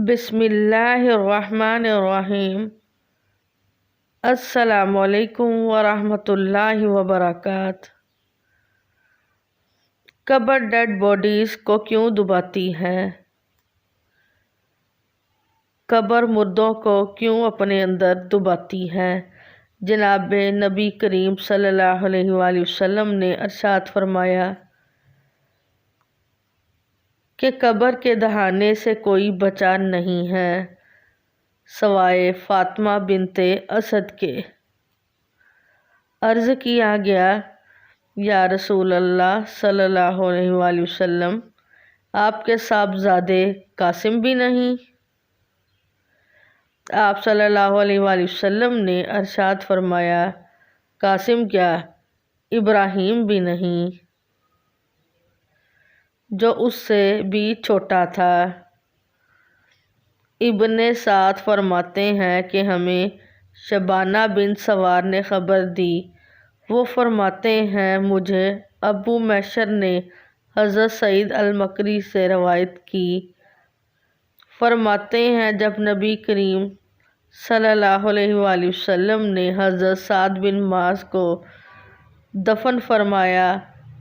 بسم اللہ الرحمن الرحیم۔ السلام علیکم ورحمۃ اللہ وبرکاتہ۔ قبر ڈیڈ باڈیز کو کیوں دباتی ہے؟ قبر مردوں کو کیوں اپنے اندر دباتی ہے؟ جناب نبی کریم صلی اللہ علیہ وآلہ وسلم نے ارشاد فرمایا کہ قبر کے دہانے سے کوئی بچا نہیں ہے سوائے فاطمہ بنت اسد کے۔ عرض کیا گیا، یا رسول اللہ صلی اللہ علیہ وآلہ وسلم، آپ کے صاحبزادے قاسم بھی نہیں؟ آپ صلی اللہ علیہ وآلہ وسلم نے ارشاد فرمایا، قاسم کیا، ابراہیم بھی نہیں، جو اس سے بھی چھوٹا تھا۔ ابن سعد فرماتے ہیں کہ ہمیں شبانہ بن سوار نے خبر دی۔ وہ فرماتے ہیں، مجھے ابو معشر نے حضرت سعید المقری سے روایت کی۔ فرماتے ہیں، جب نبی کریم صلی اللہ علیہ وآلہ وسلم نے حضرت سعد بن معاذ کو دفن فرمایا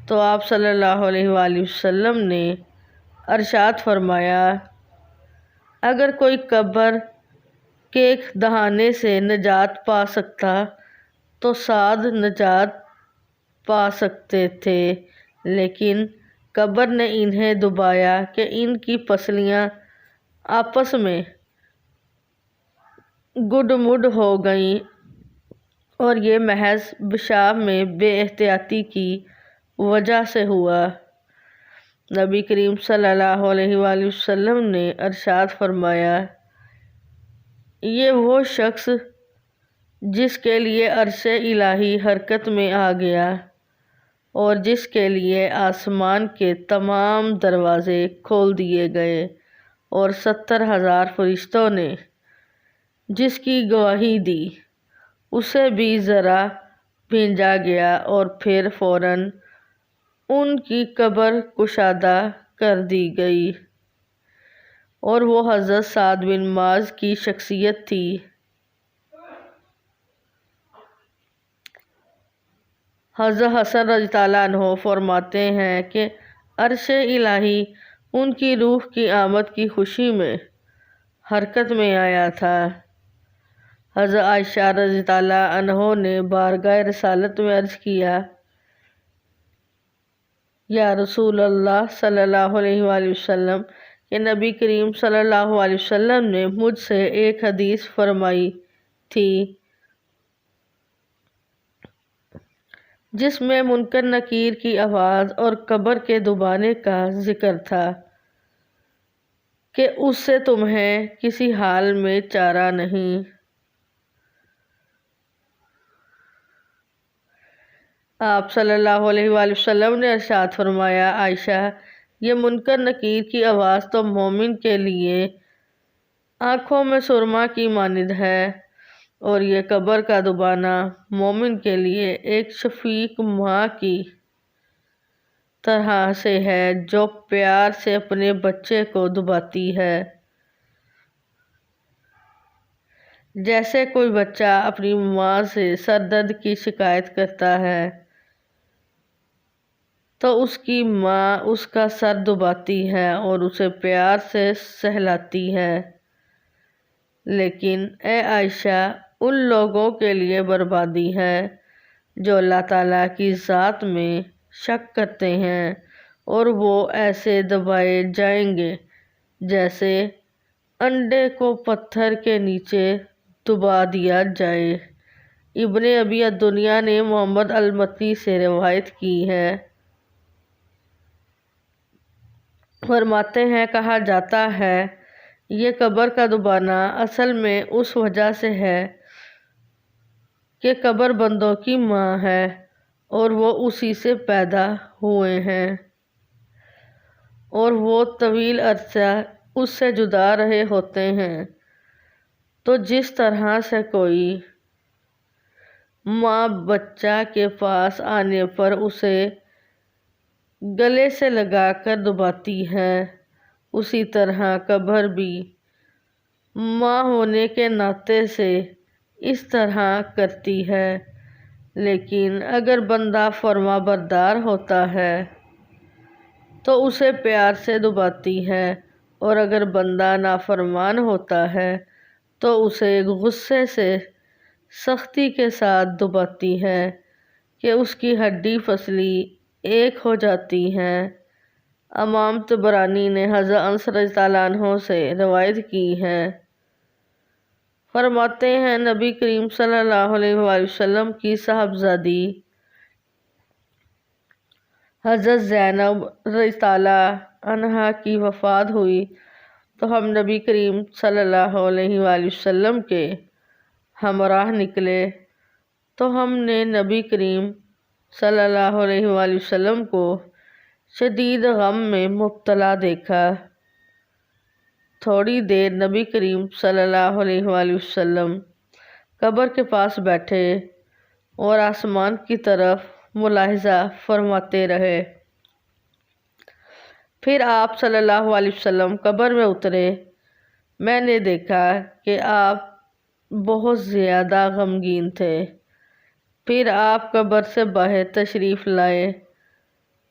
تو آپ صلی اللہ علیہ وآلہ وسلم نے ارشاد فرمایا، اگر کوئی قبر کے دہانے سے نجات پا سکتا تو سعد نجات پا سکتے تھے، لیکن قبر نے انہیں دبایا کہ ان کی پسلیاں آپس میں گڈ مڈ ہو گئیں، اور یہ محض پیشاب میں بے احتیاطی کی وجہ سے ہوا۔ نبی کریم صلی اللہ علیہ وآلہ وسلم نے ارشاد فرمایا، یہ وہ شخص جس کے لیے عرش الہی حرکت میں آ گیا اور جس کے لیے آسمان کے تمام دروازے کھول دیے گئے اور 70,000 فرشتوں نے جس کی گواہی دی، اسے بھی ذرا بھیجا گیا اور پھر فوراً ان کی قبر کشادہ کر دی گئی، اور وہ حضرت سعد بن معاذ کی شخصیت تھی۔ حضرت حسن رضی اللہ عنہ فرماتے ہیں کہ عرش الہی ان کی روح کی آمد کی خوشی میں حرکت میں آیا تھا۔ حضرت عائشہ رضی اللہ عنہا نے بارگاہ رسالت میں عرض کیا، یا رسول اللہ صلی اللہ علیہ وآلہ وسلم، کہ نبی کریم صلی اللہ علیہ وسلم نے مجھ سے ایک حدیث فرمائی تھی جس میں منکر نکیر کی آواز اور قبر کے دبانے کا ذکر تھا کہ اس سے تمہیں کسی حال میں چارہ نہیں۔ آپ صلی اللہ علیہ وآلہ وسلم نے ارشاد فرمایا، عائشہ، یہ منکر نکیر کی آواز تو مومن کے لیے آنکھوں میں سرما کی مانند ہے، اور یہ قبر کا دبانا مومن کے لیے ایک شفیق ماں کی طرح سے ہے جو پیار سے اپنے بچے کو دباتی ہے۔ جیسے کوئی بچہ اپنی ماں سے سر درد کی شکایت کرتا ہے تو اس کی ماں اس کا سر دباتی ہے اور اسے پیار سے سہلاتی ہے، لیکن اے عائشہ، ان لوگوں کے لیے بربادی ہے جو اللہ تعالیٰ کی ذات میں شک کرتے ہیں، اور وہ ایسے دبائے جائیں گے جیسے انڈے کو پتھر کے نیچے دبا دیا جائے۔ ابن ابی الدنیا نے محمد المتی سے روایت کی ہے، فرماتے ہیں، کہا جاتا ہے یہ قبر کا دبانا اصل میں اس وجہ سے ہے کہ قبر بندوں کی ماں ہے اور وہ اسی سے پیدا ہوئے ہیں، اور وہ طویل عرصہ اس سے جدا رہے ہوتے ہیں۔ تو جس طرح سے کوئی ماں بچہ کے پاس آنے پر اسے گلے سے لگا کر دباتی ہے، اسی طرح قبر بھی ماں ہونے کے ناطے سے اس طرح کرتی ہے، لیکن اگر بندہ فرما بردار ہوتا ہے تو اسے پیار سے دباتی ہے، اور اگر بندہ نافرمان ہوتا ہے تو اسے غصے سے سختی کے ساتھ دباتی ہے کہ اس کی ہڈی پسلی ایک ہو جاتی ہے۔ امام طبرانی نے حضرت انس رضی اللہ عنہ سے روایت کی ہے، فرماتے ہیں نبی کریم صلی اللہ علیہ وآلہ وسلم کی صاحبزادی حضرت زینب رضی اللہ عنہا کی وفات ہوئی تو ہم نبی کریم صلی اللہ علیہ وآلہ وسلم کے ہمراہ نکلے، تو ہم نے نبی کریم صلی اللہ علیہ وآلہ وسلم کو شدید غم میں مبتلا دیکھا۔ تھوڑی دیر نبی کریم صلی اللہ علیہ وآلہ وسلم قبر کے پاس بیٹھے اور آسمان کی طرف ملاحظہ فرماتے رہے۔ پھر آپ صلی اللہ علیہ وسلم قبر میں اترے۔ میں نے دیکھا کہ آپ بہت زیادہ غمگین تھے۔ پھر آپ قبر سے باہر تشریف لائے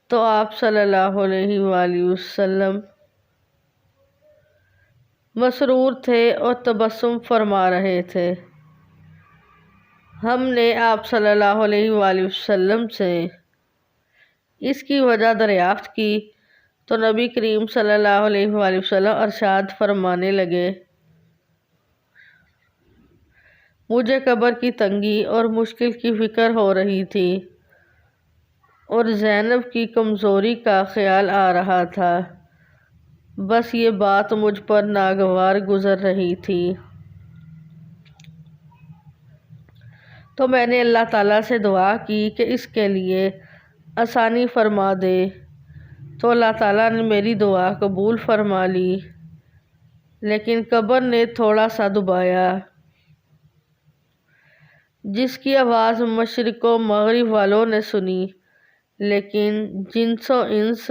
تو آپ صلی اللہ علیہ وآلہ وسلم مسرور تھے اور تبسم فرما رہے تھے۔ ہم نے آپ صلی اللہ علیہ وآلہ وسلم سے اس کی وجہ دریافت کی تو نبی کریم صلی اللہ علیہ وآلہ وسلم ارشاد فرمانے لگے، مجھے قبر کی تنگی اور مشکل کی فکر ہو رہی تھی اور زینب کی کمزوری کا خیال آ رہا تھا، بس یہ بات مجھ پر ناگوار گزر رہی تھی۔ تو میں نے اللہ تعالیٰ سے دعا کی کہ اس کے لیے آسانی فرما دے، تو اللہ تعالیٰ نے میری دعا قبول فرما لی، لیکن قبر نے تھوڑا سا دبایا، جس کی آواز مشرق و مغرب والوں نے سنی، لیکن جنس و انس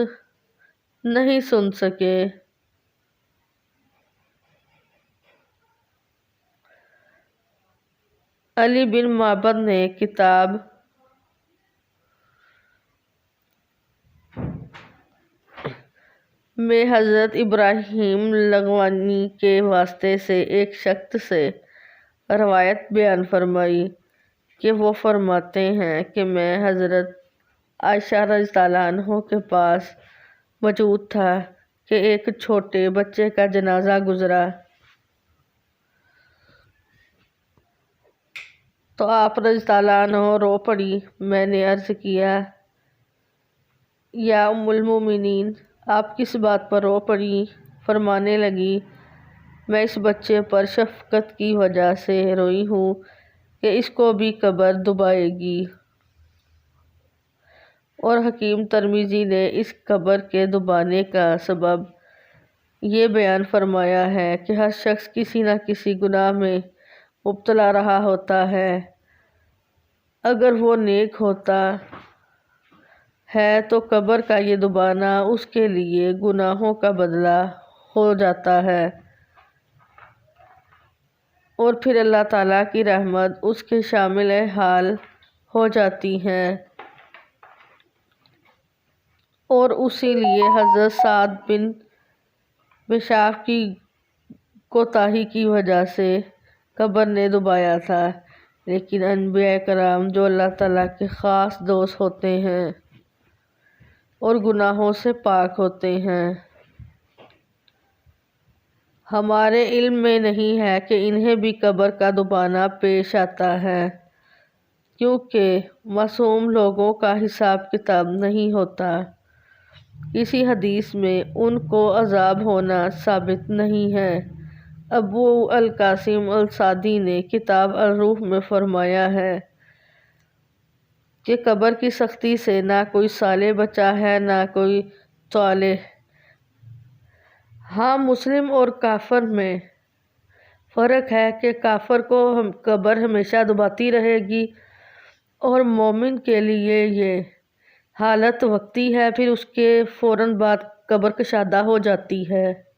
نہیں سن سکے۔ علی بن معبد نے کتاب میں حضرت ابراہیم لغوانی کے واسطے سے ایک شخص سے روایت بیان فرمائی کہ وہ فرماتے ہیں کہ میں حضرت عائشہ رضی اللہ عنہ کے پاس موجود تھا کہ ایک چھوٹے بچے کا جنازہ گزرا، تو آپ رضی اللہ عنہ رو پڑی۔ میں نے عرض کیا، یا ام المومنین، آپ کس بات پر رو پڑی؟ فرمانے لگی، میں اس بچے پر شفقت کی وجہ سے روئی ہوں کہ اس کو بھی قبر دبائے گی۔ اور حکیم ترمذی نے اس قبر کے دبانے کا سبب یہ بیان فرمایا ہے کہ ہر شخص کسی نہ کسی گناہ میں مبتلا رہا ہوتا ہے، اگر وہ نیک ہوتا ہے تو قبر کا یہ دبانا اس کے لیے گناہوں کا بدلہ ہو جاتا ہے، اور پھر اللہ تعالیٰ کی رحمت اس کے شامل حال ہو جاتی ہے۔ اور اسی لیے حضرت سعد بن بشاف کی کوتاہی کی وجہ سے قبر نے دبایا تھا، لیکن انبیاء کرام جو اللہ تعالیٰ کے خاص دوست ہوتے ہیں اور گناہوں سے پاک ہوتے ہیں، ہمارے علم میں نہیں ہے کہ انہیں بھی قبر کا دبانا پیش آتا ہے، کیونکہ معصوم لوگوں کا حساب کتاب نہیں ہوتا۔ کسی حدیث میں ان کو عذاب ہونا ثابت نہیں ہے۔ ابو القاسم السعدی نے کتاب الروح میں فرمایا ہے کہ قبر کی سختی سے نہ کوئی صالح بچا ہے نہ کوئی طالح۔ ہاں، مسلم اور کافر میں فرق ہے کہ کافر کو قبر ہمیشہ دباتی رہے گی، اور مومن کے لیے یہ حالت وقتی ہے، پھر اس کے فوراً بعد قبر کشادہ ہو جاتی ہے۔